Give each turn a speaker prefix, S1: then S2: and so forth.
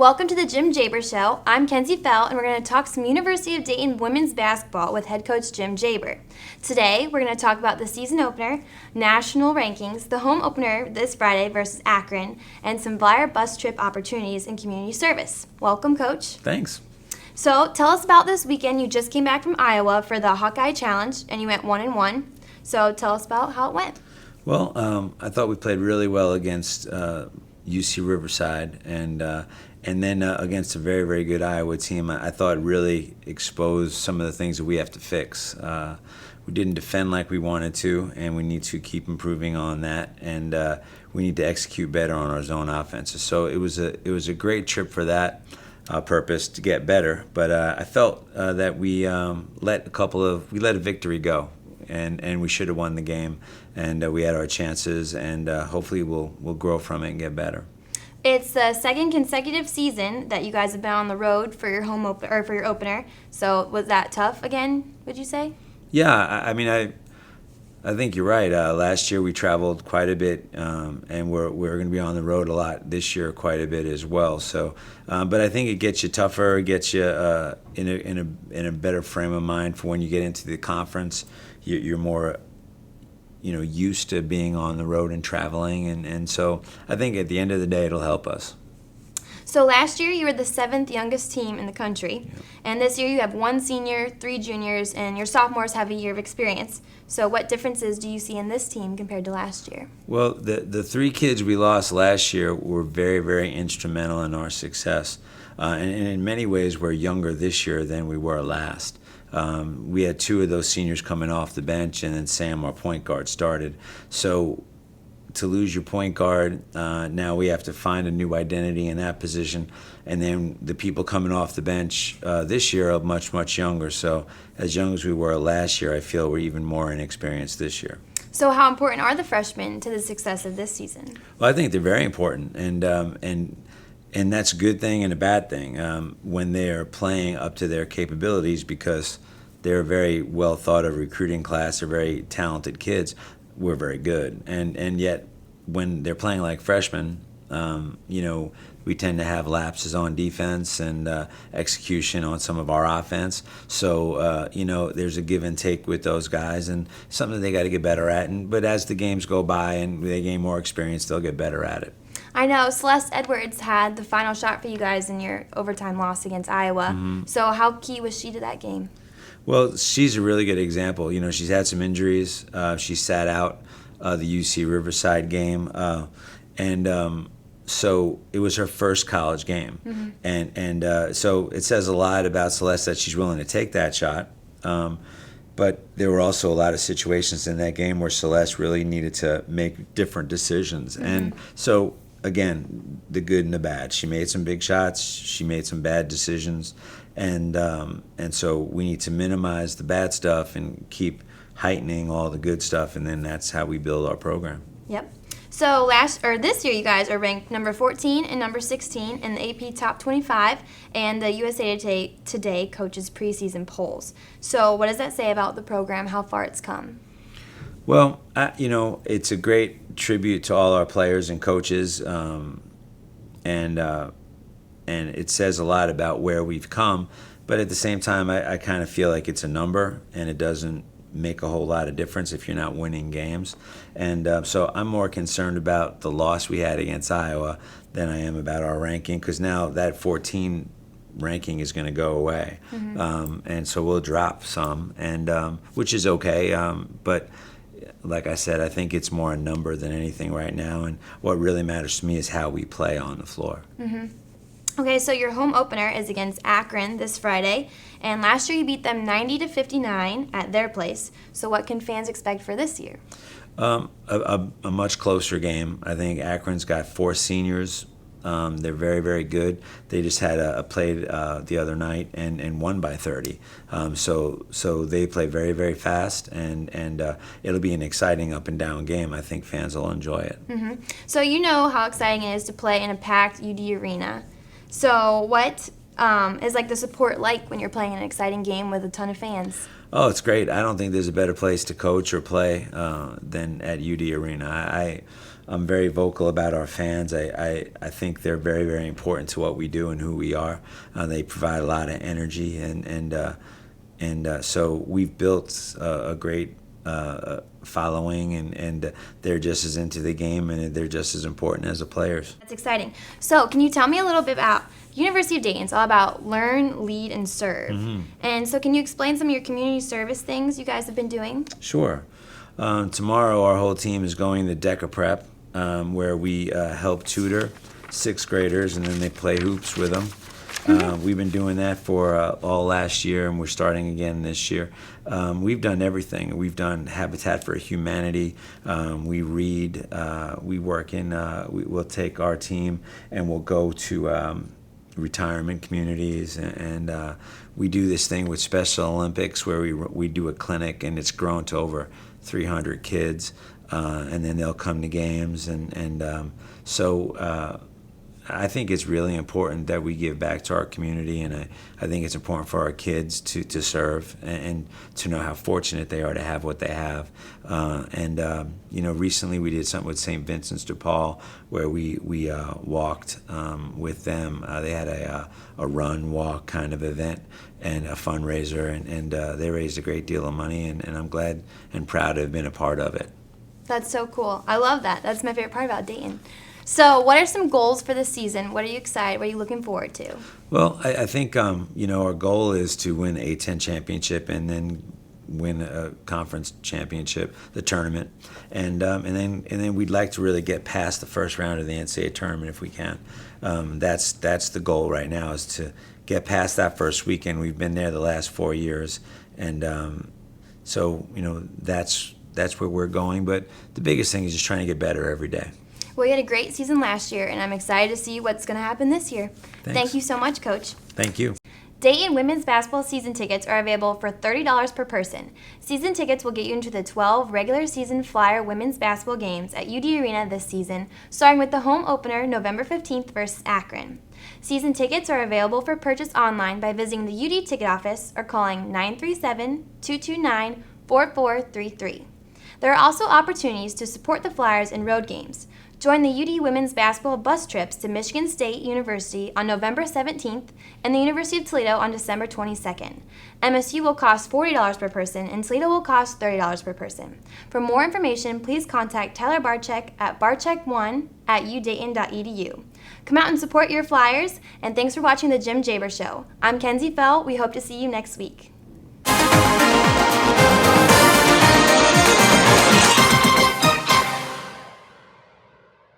S1: Welcome to the Jim Jabir Show. I'm Kenzie Fell, and we're going to talk some University of Dayton women's basketball with head coach Jim Jabir. Today, we're going to talk about the season opener, national rankings, the home opener this Friday versus Akron, and some Flyer bus trip opportunities in community service. Welcome, Coach.
S2: Thanks.
S1: So, tell us about this weekend. You just came back from Iowa for the Hawkeye Challenge, and you went 1-1. So, tell us about how it went.
S2: Well, I thought we played really well against UC Riverside, and then against a very, very good Iowa team. I thought really exposed some of the things that we have to fix. We didn't defend like we wanted to, and we need to keep improving on that. And we need to execute better on our zone offenses. So it was a great trip for that purpose to get better. But I felt that we let a victory go, and we should have won the game. And we had our chances, and hopefully we'll grow from it and get better.
S1: It's the second consecutive season that you guys have been on the road for your for your opener. So was that tough again, would you say?
S2: Yeah, I mean, I think you're right. Last year we traveled quite a bit, and we're going to be on the road a lot this year, quite a bit as well. So, but I think it gets you tougher, it gets you in a better frame of mind for when you get into the conference. You're more used to being on the road and traveling, and so I think at the end of the day it'll help us.
S1: So last year you were the 7th youngest team in the country,
S2: Yep.
S1: And this year you have 1 senior, 3 juniors, and your sophomores have a year of experience. So what differences do you see in this team compared to last year?
S2: Well, the 3 kids we lost last year were very, very instrumental in our success, and in many ways we're younger this year than we were last. We had 2 of those seniors coming off the bench, and then Sam, our point guard, started. So to lose your point guard, now we have to find a new identity in that position. And then the people coming off the bench this year are much, much younger. So as young as we were last year, I feel we're even more inexperienced this year.
S1: So how important are the freshmen to the success of this season?
S2: Well, I think they're very important, and that's a good thing and a bad thing when they're playing up to their capabilities, because they're a very well thought of recruiting class. They're very talented kids. We're very good, and yet when they're playing like freshmen, we tend to have lapses on defense and execution on some of our offense. So there's a give and take with those guys, and something they got to get better at. But as the games go by and they gain more experience, they'll get better at it.
S1: I know Celeste Edwards had the final shot for you guys in your overtime loss against Iowa.
S2: Mm-hmm.
S1: So how key was she to that game?
S2: Well, she's a really good example. She's had some injuries. She sat out the UC Riverside game, and so it was her first college game.
S1: Mm-hmm.
S2: And so it says a lot about Celeste that she's willing to take that shot. But there were also a lot of situations in that game where Celeste really needed to make different decisions. Mm-hmm. And so, again, the good and the bad. She made some big shots. She made some bad decisions. And so we need to minimize the bad stuff and keep heightening all the good stuff, and then that's how we build our program.
S1: Yep. So this year you guys are ranked number 14 and number 16 in the AP Top 25 and the USA Today coaches preseason polls. So what does that say about the program, how far it's come?
S2: Well, it's a great tribute to all our players and coaches, and it says a lot about where we've come. But at the same time, I kind of feel like it's a number, and it doesn't make a whole lot of difference if you're not winning games. And so I'm more concerned about the loss we had against Iowa than I am about our ranking, because now that 14 ranking is going to go away. Mm-hmm. And so we'll drop some, and which is okay. But like I said, I think it's more a number than anything right now. And what really matters to me is how we play on the floor.
S1: Mm-hmm. Okay, so your home opener is against Akron this Friday, and last year you beat them 90-59 at their place. So what can fans expect for this year?
S2: A much closer game. I think Akron's got 4 seniors. They're very, very good. They just had played the other night and won by 30. So they play very, very fast, and it'll be an exciting up and down game. I think fans will enjoy it.
S1: Mm-hmm. So you know how exciting it is to play in a packed UD arena. So what is like the support like when you're playing an exciting game with a ton of fans?
S2: Oh, it's great. I don't think there's a better place to coach or play than at UD Arena. I'm very vocal about our fans. I think they're very, very important to what we do and who we are. They provide a lot of energy, and so we've built a great following, and they're just as into the game, and they're just as important as the players.
S1: That's exciting. So can you tell me a little bit about University of Dayton? It's all about learn, lead, and serve.
S2: Mm-hmm.
S1: And so can you explain some of your community service things you guys have been doing?
S2: Sure. Tomorrow our whole team is going to DECA Prep, where we help tutor sixth graders, and then they play hoops with them. We've been doing that for all last year, and we're starting again this year. We've done everything. We've done Habitat for Humanity. We read. We work in. We'll take our team and we'll go to retirement communities, and we do this thing with Special Olympics where we do a clinic, and it's grown to over 300 kids, and then they'll come to games, and so I think it's really important that we give back to our community, and I think it's important for our kids to serve and to know how fortunate they are to have what they have. Recently we did something with St. Vincent's de Paul where we walked with them. They had a run walk kind of event and a fundraiser, and they raised a great deal of money, and I'm glad and proud to have been a part of it.
S1: That's so cool. I love that. That's my favorite part about Dayton. So what are some goals for this season? What are you excited? What are you looking forward to?
S2: Well, I think our goal is to win the A-10 championship and then win a conference championship, the tournament, and then we'd like to really get past the first round of the NCAA tournament if we can. That's the goal right now, is to get past that first weekend. We've been there the last 4 years, and so that's where we're going. But the biggest thing is just trying to get better every day.
S1: Well, you had a great season last year, and I'm excited to see what's going to happen this year.
S2: Thanks.
S1: Thank you so much, Coach.
S2: Thank you.
S1: Dayton women's basketball season tickets are available for $30 per person. Season tickets will get you into the 12 regular season Flyer women's basketball games at UD Arena this season, starting with the home opener November 15th versus Akron. Season tickets are available for purchase online by visiting the UD ticket office or calling 937-229-4433. There are also opportunities to support the Flyers in road games. Join the UD women's basketball bus trips to Michigan State University on November 17th and the University of Toledo on December 22nd. MSU will cost $40 per person and Toledo will cost $30 per person. For more information, please contact Tyler Barczyk at barczyk1@udayton.edu. Come out and support your Flyers, and thanks for watching the Jim Jabir Show. I'm Kenzie Fell. We hope to see you next week.